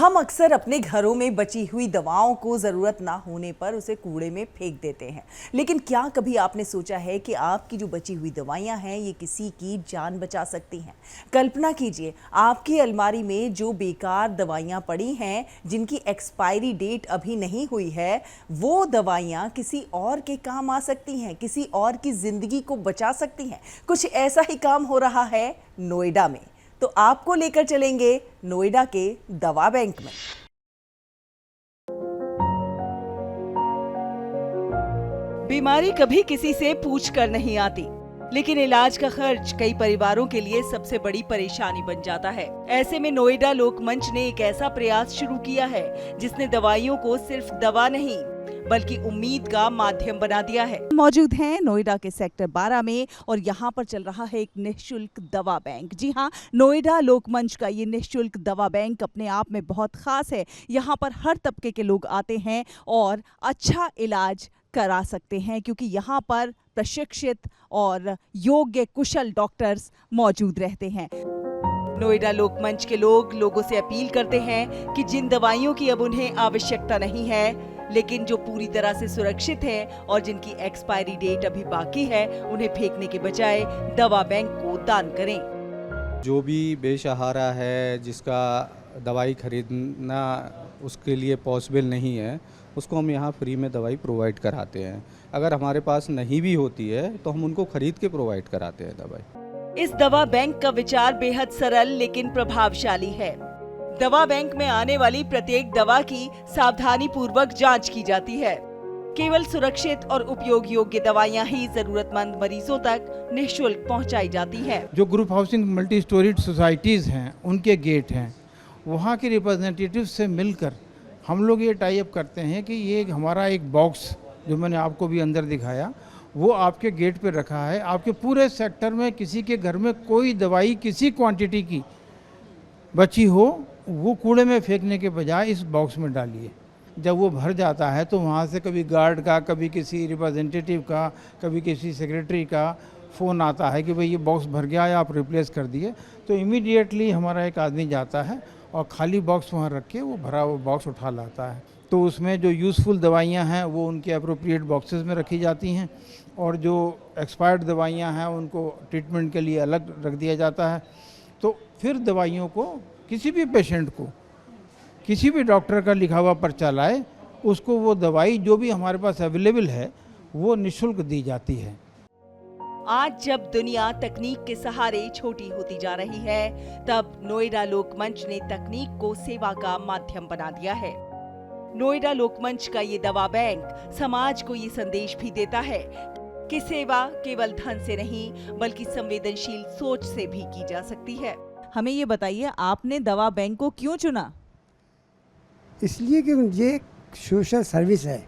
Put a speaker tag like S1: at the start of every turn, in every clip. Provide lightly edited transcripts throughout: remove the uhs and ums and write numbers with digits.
S1: हम अक्सर अपने घरों में बची हुई दवाओं को ज़रूरत ना होने पर उसे कूड़े में फेंक देते हैं। लेकिन क्या कभी आपने सोचा है कि आपकी जो बची हुई दवाइयां हैं ये किसी की जान बचा सकती हैं? कल्पना कीजिए, आपकी अलमारी में जो बेकार दवाइयां पड़ी हैं, जिनकी एक्सपायरी डेट अभी नहीं हुई है, वो दवाइयां किसी और के काम आ सकती हैं, किसी और की ज़िंदगी को बचा सकती हैं। कुछ ऐसा ही काम हो रहा है नोएडा में। तो आपको लेकर चलेंगे नोएडा के दवा बैंक में। बीमारी कभी किसी से पूछ कर नहीं आती, लेकिन इलाज का खर्च कई परिवारों के लिए सबसे बड़ी परेशानी बन जाता है। ऐसे में नोएडा लोकमंच ने एक ऐसा प्रयास शुरू किया है जिसने दवाइयों को सिर्फ दवा नहीं बल्कि उम्मीद का माध्यम बना दिया है। मौजूद हैं नोएडा के सेक्टर 12 में और यहाँ पर चल रहा है एक निःशुल्क दवा बैंक। जी हाँ, नोएडा लोकमंच का ये निःशुल्क दवा बैंक अपने आप में बहुत खास है। यहाँ पर हर तबके के लोग आते हैं और अच्छा इलाज करा सकते हैं, क्योंकि यहाँ पर प्रशिक्षित और योग्य कुशल डॉक्टर्स मौजूद रहते हैं। नोएडा लोकमंच के लोग लोगों से अपील करते हैं कि जिन दवाइयों की अब उन्हें आवश्यकता नहीं है, लेकिन जो पूरी तरह से सुरक्षित है और जिनकी एक्सपायरी डेट अभी बाकी है, उन्हें फेंकने के बजाय दवा बैंक को दान करें।
S2: जो भी बेसहारा है, जिसका दवाई खरीदना उसके लिए पॉसिबल नहीं है, उसको हम यहाँ फ्री में दवाई प्रोवाइड कराते हैं। अगर हमारे पास नहीं भी होती है तो हम उनको खरीद के प्रोवाइड कराते हैं दवाई।
S1: इस दवा बैंक का विचार बेहद सरल लेकिन प्रभावशाली है। दवा बैंक में आने वाली प्रत्येक दवा की सावधानी पूर्वक जांच की जाती है। केवल सुरक्षित और उपयोग योग्य दवाइयां ही जरूरतमंद मरीजों तक निःशुल्क पहुंचाई जाती है।
S3: जो group housing multi storeyed societies हैं, उनके गेट हैं, वहाँ के रिप्रेजेंटेटिव से मिलकर हम लोग ये टाई अप करते हैं कि ये हमारा एक बॉक्स जो मैंने आपको भी अंदर दिखाया, वो आपके गेट पे रखा है। आपके पूरे सेक्टर में किसी के घर में कोई दवाई किसी क्वांटिटी की बची हो, वो कूड़े में फेंकने के बजाय इस बॉक्स में डालिए। जब वो भर जाता है तो वहाँ से कभी गार्ड का, कभी किसी रिप्रेजेंटेटिव का, कभी किसी सेक्रेटरी का फ़ोन आता है कि भाई ये बॉक्स भर गया है, आप रिप्लेस कर दिए। तो इमीडिएटली हमारा एक आदमी जाता है और खाली बॉक्स वहाँ रख के वो भरा हुआ बॉक्स उठा लाता है। तो उसमें जो यूज़फुल दवाइयाँ हैं वो उनके अप्रोप्रिएट बॉक्सेस में रखी जाती हैं, और जो एक्सपायर्ड दवाइयाँ हैं उनको ट्रीटमेंट के लिए अलग रख दिया जाता है। तो फिर दवाइयों को किसी भी पेशेंट को किसी भी डॉक्टर का लिखा हुआ पर्चा लाए, उसको वो दवाई जो भी हमारे पास अवेलेबल है वो निःशुल्क दी जाती है।
S1: आज जब दुनिया तकनीक के सहारे छोटी होती जा रही है, तब नोएडा लोकमंच ने तकनीक को सेवा का माध्यम बना दिया है। नोएडा लोकमंच का ये दवा बैंक समाज को ये संदेश भी देता है कि सेवा केवल धन से नहीं बल्कि संवेदनशील सोच से भी की जा सकती है। हमें ये बताइए, आपने दवा बैंक को क्यों चुना?
S4: इसलिए कि ये सोशल सर्विस है।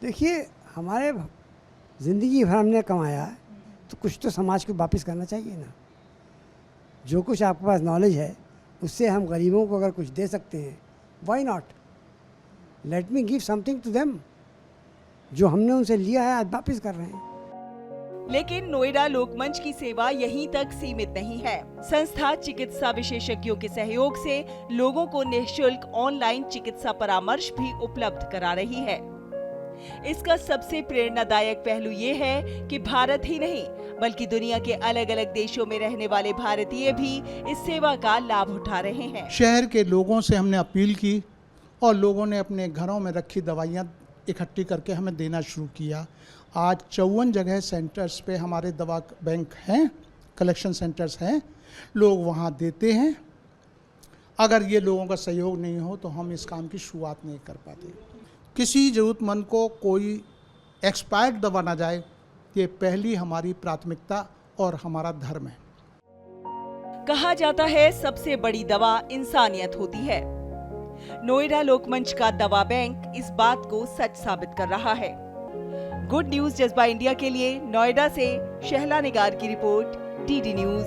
S4: देखिए, हमारे ज़िंदगी भर हमने कमाया है, तो कुछ तो समाज को वापस करना चाहिए ना। जो कुछ आपके पास नॉलेज है उससे हम गरीबों को अगर कुछ दे सकते हैं, why not, let me give something to them. जो हमने उनसे लिया है आज वापस कर रहे हैं।
S1: लेकिन नोएडा लोकमंच की सेवा यहीं तक सीमित नहीं है। संस्था चिकित्सा विशेषज्ञों के सहयोग से लोगों को निःशुल्क ऑनलाइन चिकित्सा परामर्श भी उपलब्ध करा रही है। इसका सबसे प्रेरणादायक पहलू ये है कि भारत ही नहीं बल्कि दुनिया के अलग अलग देशों में रहने वाले भारतीय भी इस सेवा का लाभ उठा रहे हैं।
S5: शहर के लोगों से हमने अपील की और लोगों ने अपने घरों में रखी दवाइयाँ इकट्ठी करके हमें देना शुरू किया। आज 54 जगह सेंटर्स पे हमारे दवा बैंक हैं, कलेक्शन सेंटर्स हैं, लोग वहाँ देते हैं। अगर ये लोगों का सहयोग नहीं हो तो हम इस काम की शुरुआत नहीं कर पाते। किसी ज़रूरतमंद को कोई एक्सपायर्ड दवा ना जाए, ये पहली हमारी प्राथमिकता और हमारा धर्म है।
S1: कहा जाता है सबसे बड़ी दवा इंसानियत होती है। नोएडा लोकमंच का दवा बैंक इस बात को सच साबित कर रहा है। गुड न्यूज जज्बा इंडिया के लिए नोएडा से शहला निगार की रिपोर्ट, डीडी न्यूज।